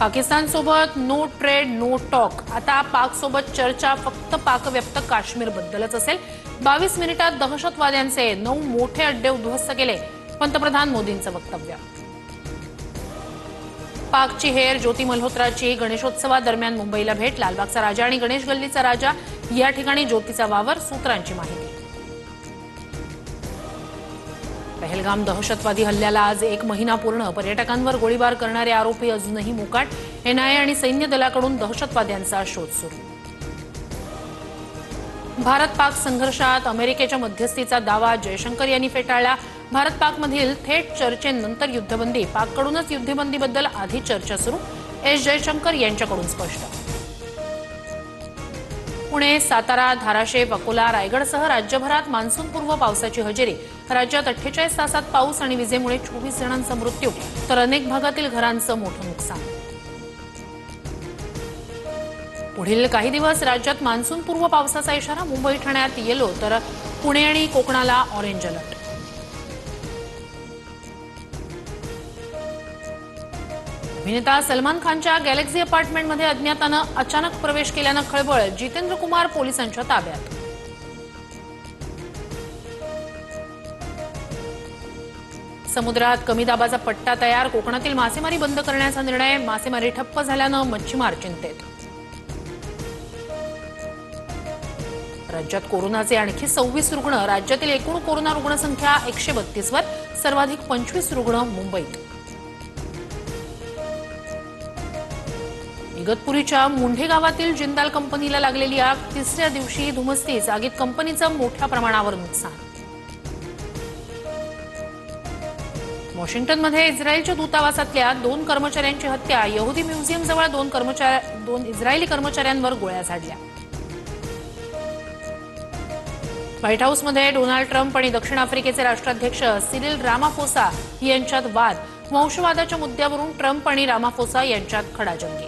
पाकिस्तान सोबत no trade no talk. आता पाक सोबत चर्चा फक्त पाकव्याप्त काश्मीर बद्दलच असेल। 22 मिनिटात दहशतवाद्यांचे 9 मोठे अड्डे उद्ध्वस्त केले, पंतप्रधान मोदींचं वक्तव्य। पाकची हेर ज्योती मल्होत्राची गणेशोत्सवादरम्यान मुंबईला भेट। लालबागचा राजा आणि गणेश गल्लीचा राजा या ठिकाणी ज्योतीचा वावर, सूत्रांची माहिती। पहलगाम दहशतवादी हल्ल्याला आज 1 महिना पूर्ण। पर्यटकांवर गोळीबार करणारे आरोपी अजूनही मोकाट। एनआयए आणि सैन्य दलाकडून दहशतवाद्यांचा शोध सुरू। भारत पाक संघर्षात अमेरिकेच्या मध्यस्थीचा दावा जयशंकर यांनी फेटाळला। भारत पाकमधील थेट चर्चेनंतर युद्धबंदी, पाककडूनच युद्धबंदीबद्दल आधी चर्चा सुरू। एस जयशंकर यांच्याकडून स्पष्ट। पुणे, सातारा, धाराशिव, अकोला, रायगडसह राज्यभरात मान्सूनपूर्व पावसाची हजेरी। राज्यात 48 तासात पाऊस आणि विजेमुळे 24 जणांचा मृत्यू, तर अनेक भागातील घरांचं मोठं नुकसान। पुढील काही दिवस राज्यात मान्सूनपूर्व पावसाचा इशारा। मुंबई, ठाण्यात येलो, तर पुणे आणि कोकणाला ऑरेंज अलर्ट। अभिनेता सलमान खानच्या गॅलेक्सी अपार्टमेंटमध्ये अज्ञातानं अचानक प्रवेश केल्यानं खळबळ। जितेंद्र कुमार पोलिसांच्या ताब्यात। समुद्रात कमी दाबाचा पट्टा तयार, कोकणातील मासेमारी बंद करण्याचा निर्णय। मासेमारी ठप्प झाल्यानं मच्छीमार चिंतेत। राज्यात कोरोनाचे आणखी 26 रुग्ण। राज्यातील एकूण कोरोना रुग्णसंख्या 132 वर, सर्वाधिक 25 रुग्ण मुंबईत। इगतपुरीच्या मुंढे गावातील जिंदाल कंपनीला लागलेली आग, तिसऱ्या दिवशी धुमस्तीच। आगीत कंपनीचं मोठ्या प्रमाणावर नुकसान। वॉशिंग्टनमध्ये इस्रायलच्या दूतावासातल्या 2 कर्मचाऱ्यांची हत्या। यहुदी म्युझियमजवळ 2 इस्रायली कर्मचाऱ्यांवर गोळ्या झाडल्या। व्हाईट हाऊसमध्ये डोनाल्ड ट्रम्प आणि दक्षिण आफ्रिकेचे राष्ट्राध्यक्ष सिरिल रामाफोसा यांच्यात वाद। वंशवादाच्या मुद्द्यावरून ट्रम्प आणि रामाफोसा यांच्यात खडाजंगी।